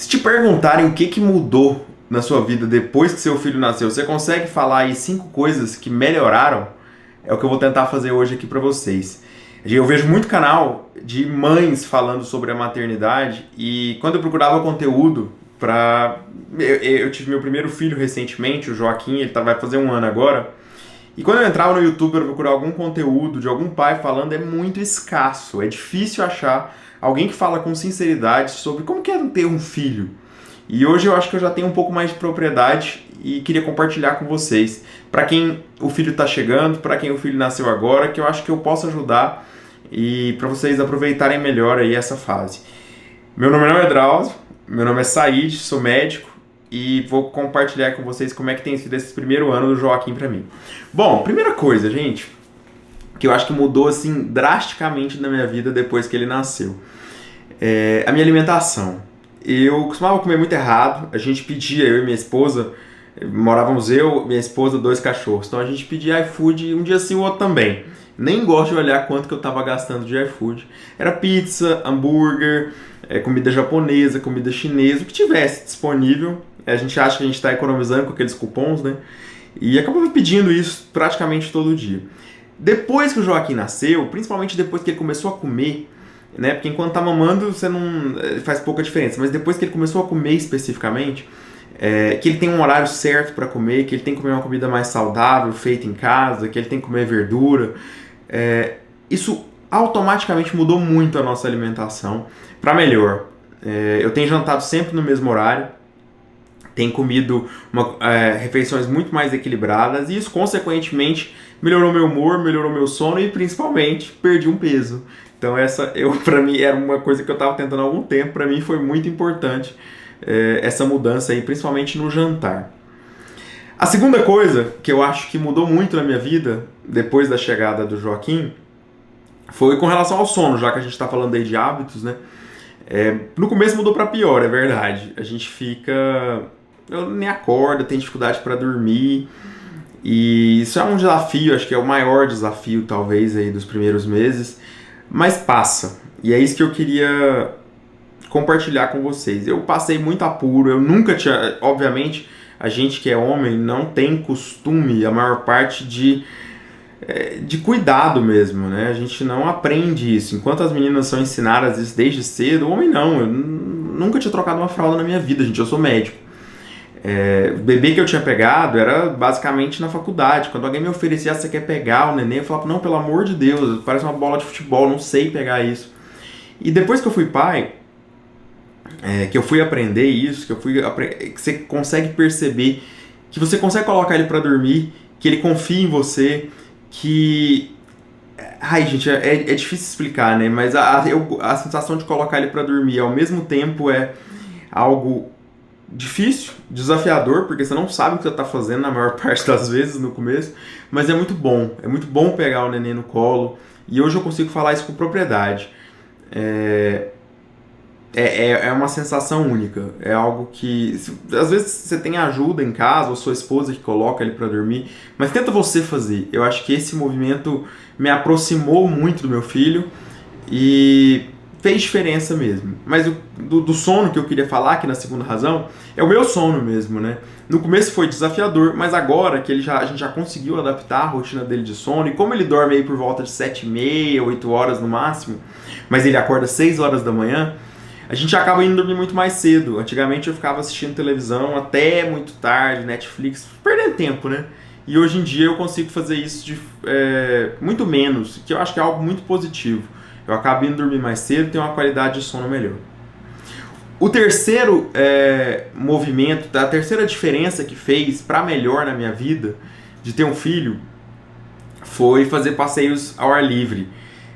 Se te perguntarem o que mudou na sua vida depois que seu filho nasceu, você consegue falar aí 5 coisas que melhoraram? É o que eu vou tentar fazer hoje aqui para vocês. Eu vejo muito canal de mães falando sobre a maternidade e quando eu procurava conteúdo para... Eu tive meu primeiro filho recentemente, o Joaquim, ele vai fazer 1 ano agora. E quando eu entrava no YouTube para procurar algum conteúdo de algum pai falando, é muito escasso. É difícil achar alguém que fala com sinceridade sobre como que é ter um filho. E hoje eu acho que eu já tenho um pouco mais de propriedade e queria compartilhar com vocês. Para quem o filho está chegando, para quem o filho nasceu agora, que eu acho que eu posso ajudar e para vocês aproveitarem melhor aí essa fase. Meu nome não é Drauzio, meu nome é Said, sou médico e vou compartilhar com vocês como é que tem sido esse primeiro ano do Joaquim para mim. Bom, primeira coisa, gente, que eu acho que mudou assim drasticamente na minha vida depois que ele nasceu, é a minha alimentação. Eu costumava comer muito errado, a gente pedia, eu e minha esposa, morávamos eu, minha esposa, 2 cachorros, então a gente pedia iFood um dia sim, o outro também. Nem gosto de olhar quanto que eu estava gastando de iFood. Era pizza, hambúrguer, comida japonesa, comida chinesa, o que tivesse disponível. A gente acha que a gente está economizando com aqueles cupons, né? E acabava pedindo isso praticamente todo dia. Depois que o Joaquim nasceu, principalmente depois que ele começou a comer, né? Porque enquanto tá mamando, você não faz pouca diferença. Mas depois que ele começou a comer especificamente, que ele tem um horário certo para comer, que ele tem que comer uma comida mais saudável, feita em casa, que ele tem que comer verdura, isso automaticamente mudou muito a nossa alimentação para melhor. Eu tenho jantado sempre no mesmo horário, tenho comido refeições muito mais equilibradas e isso, consequentemente, melhorou meu humor, melhorou meu sono e, principalmente, perdi um peso. Então, para mim, era uma coisa que eu estava tentando há algum tempo, para mim foi muito importante essa mudança aí, principalmente no jantar. A segunda coisa que eu acho que mudou muito na minha vida, depois da chegada do Joaquim, foi com relação ao sono, já que a gente está falando aí de hábitos, né? No começo mudou para pior, é verdade. A gente eu nem acordo, tenho dificuldade para dormir. E isso é um desafio, acho que é o maior desafio, talvez, aí dos primeiros meses. Mas passa. E é isso que eu queria compartilhar com vocês. Eu passei muito apuro, eu nunca tinha... Obviamente, a gente que é homem não tem costume, a maior parte, de cuidado mesmo, né? A gente não aprende isso. Enquanto as meninas são ensinadas isso desde cedo, o homem não. Eu nunca tinha trocado uma fralda na minha vida, gente. Eu sou médico. O bebê que eu tinha pegado era basicamente na faculdade. Quando alguém me oferecia, você quer pegar o neném? Eu falava, não, pelo amor de Deus, parece uma bola de futebol, não sei pegar isso. E depois que eu fui pai, que eu fui aprender isso, que você consegue perceber que você consegue colocar ele para dormir, que ele confia em você, que... Ai, gente, é difícil explicar, né? Mas a sensação de colocar ele para dormir ao mesmo tempo é algo difícil, desafiador, porque você não sabe o que você está fazendo na maior parte das vezes no começo, mas é muito bom pegar o neném no colo, e hoje eu consigo falar isso com propriedade. É uma sensação única, é algo que, às vezes você tem ajuda em casa, ou sua esposa que coloca ele para dormir, mas tenta você fazer. Eu acho que esse movimento me aproximou muito do meu filho, e fez diferença mesmo. Mas do sono que eu queria falar aqui na segunda razão, é o meu sono mesmo, né? No começo foi desafiador, mas agora que a gente já conseguiu adaptar a rotina dele de sono, e como ele dorme aí por volta de 7h30, 8 horas no máximo, mas ele acorda 6 horas da manhã, a gente acaba indo dormir muito mais cedo. Antigamente eu ficava assistindo televisão até muito tarde, Netflix, perdendo tempo, né? E hoje em dia eu consigo fazer isso muito menos, que eu acho que é algo muito positivo. Eu acabo indo dormir mais cedo e tenho uma qualidade de sono melhor. O terceiro movimento, a terceira diferença que fez para melhor na minha vida de ter um filho foi fazer passeios ao ar livre.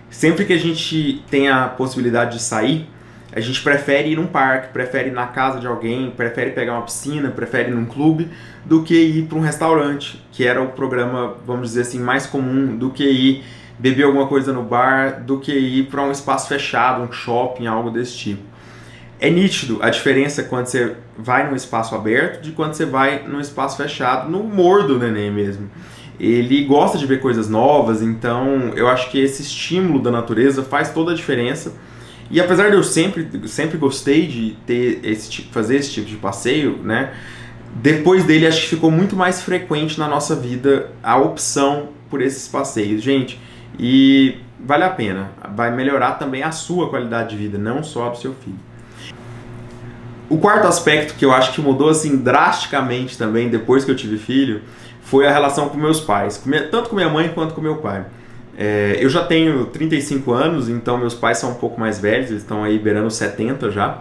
Sempre que a gente tem a possibilidade de sair, a gente prefere ir num parque, prefere ir na casa de alguém, prefere pegar uma piscina, prefere ir num clube, do que ir para um restaurante, que era o programa, vamos dizer assim, mais comum, do que ir beber alguma coisa no bar, do que ir para um espaço fechado, um shopping, algo desse tipo. É nítido a diferença quando você vai num espaço aberto de quando você vai num espaço fechado, no humor do neném mesmo. Ele gosta de ver coisas novas, então eu acho que esse estímulo da natureza faz toda a diferença. E apesar de eu sempre gostei de ter fazer esse tipo de passeio, né? Depois dele, acho que ficou muito mais frequente na nossa vida a opção por esses passeios, gente. E vale a pena. Vai melhorar também a sua qualidade de vida, não só a do seu filho. O quarto aspecto que eu acho que mudou assim drasticamente também depois que eu tive filho foi a relação com meus pais, tanto com minha mãe quanto com meu pai. Eu já tenho 35 anos, então meus pais são um pouco mais velhos, eles estão aí beirando 70 já.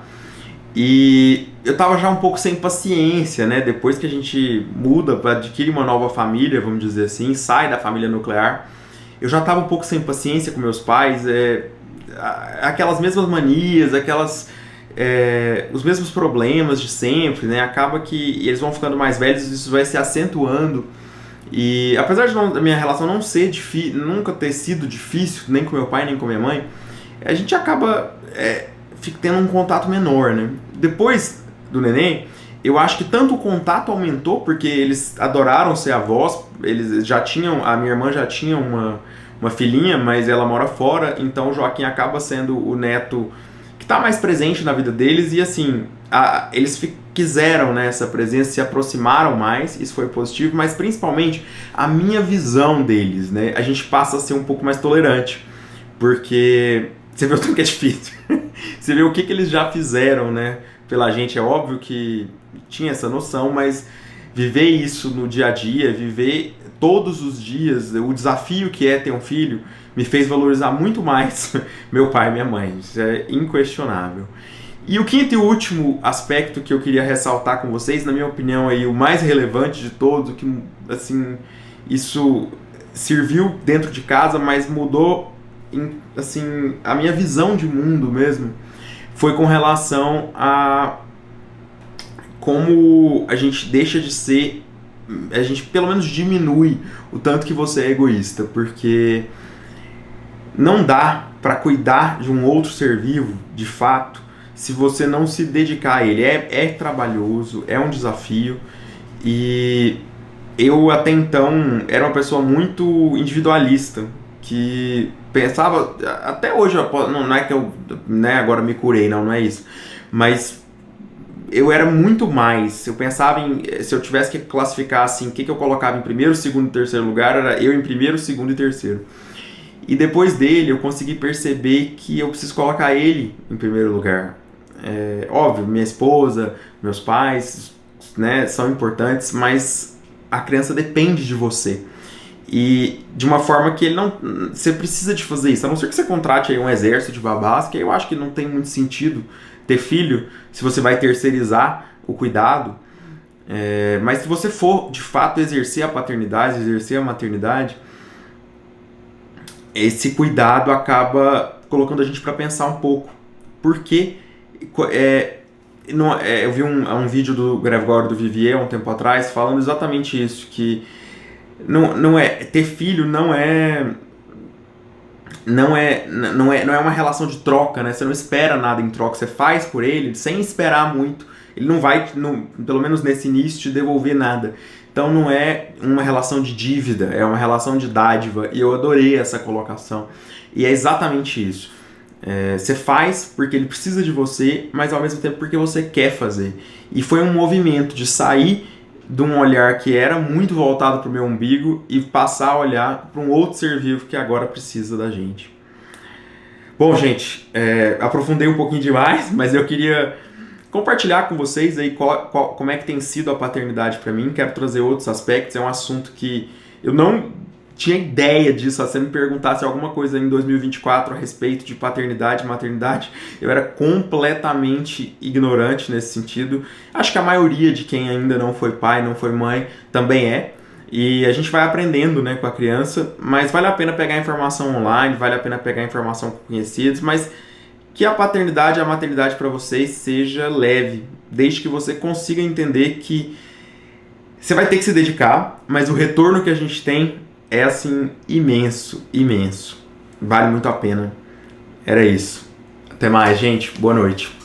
E eu tava já um pouco sem paciência, né? Depois que a gente muda, adquire uma nova família, vamos dizer assim, sai da família nuclear, eu já tava um pouco sem paciência com meus pais, aquelas mesmas manias, os mesmos problemas de sempre, né? Acaba que eles vão ficando mais velhos e isso vai se acentuando. E apesar de a minha relação não ser nunca ter sido difícil, nem com meu pai, nem com minha mãe, a gente acaba tendo um contato menor, né? Depois do neném, eu acho que tanto o contato aumentou, porque eles adoraram ser avós, a minha irmã já tinha uma filhinha, mas ela mora fora, então o Joaquim acaba sendo o neto que está mais presente na vida deles, e assim, eles quiseram, né, essa presença, se aproximaram mais, isso foi positivo, mas principalmente a minha visão deles, né, a gente passa a ser um pouco mais tolerante, porque você vê o tanto que é difícil, você vê o que eles já fizeram, né, pela gente. É óbvio que tinha essa noção, mas viver isso no dia a dia, viver todos os dias, o desafio que é ter um filho, me fez valorizar muito mais meu pai e minha mãe. Isso é inquestionável. E o quinto e último aspecto que eu queria ressaltar com vocês, na minha opinião, aí, o mais relevante de todos, que assim, isso serviu dentro de casa, mas mudou assim, a minha visão de mundo mesmo, foi com relação a como a gente deixa de ser, a gente pelo menos diminui o tanto que você é egoísta, porque não dá para cuidar de um outro ser vivo, de fato, se você não se dedicar a ele. É trabalhoso, é um desafio, e eu até então era uma pessoa muito individualista, que pensava, até hoje, não é que eu, né, agora me curei, não é isso, mas eu era muito mais, eu pensava se eu tivesse que classificar assim, o que eu colocava em primeiro, segundo e terceiro lugar, era eu em primeiro, segundo e terceiro. E depois dele eu consegui perceber que eu preciso colocar ele em primeiro lugar. Óbvio, minha esposa, meus pais, né, são importantes, mas a criança depende de você. E de uma forma que ele não... Você precisa de fazer isso, a não ser que você contrate aí um exército de babás, que eu acho que não tem muito sentido ter filho, se você vai terceirizar o cuidado. Mas se você for, de fato, exercer a paternidade, exercer a maternidade, esse cuidado acaba colocando a gente para pensar um pouco. Porque eu vi um vídeo do Gregório do Vivier, um tempo atrás, falando exatamente isso, que ter filho não é uma relação de troca, né? Você não espera nada em troca, você faz por ele sem esperar muito. Ele não vai, pelo menos nesse início, te devolver nada. Então não é uma relação de dívida, é uma relação de dádiva. E eu adorei essa colocação. E é exatamente isso. Você faz porque ele precisa de você, mas ao mesmo tempo porque você quer fazer. E foi um movimento de sair de um olhar que era muito voltado para o meu umbigo e passar a olhar para um outro ser vivo que agora precisa da gente. Bom, gente, aprofundei um pouquinho demais, mas eu queria compartilhar com vocês aí como é que tem sido a paternidade para mim. Quero trazer outros aspectos, é um assunto que eu não tinha ideia disso. Se você me perguntasse alguma coisa em 2024 a respeito de paternidade e maternidade, eu era completamente ignorante nesse sentido. Acho que a maioria de quem ainda não foi pai, não foi mãe, também é. E a gente vai aprendendo, né, com a criança, mas vale a pena pegar informação online, vale a pena pegar informação com conhecidos, mas que a paternidade e a maternidade para vocês seja leve, desde que você consiga entender que você vai ter que se dedicar, mas o retorno que a gente tem é assim, imenso, imenso. Vale muito a pena. Era isso. Até mais, gente. Boa noite.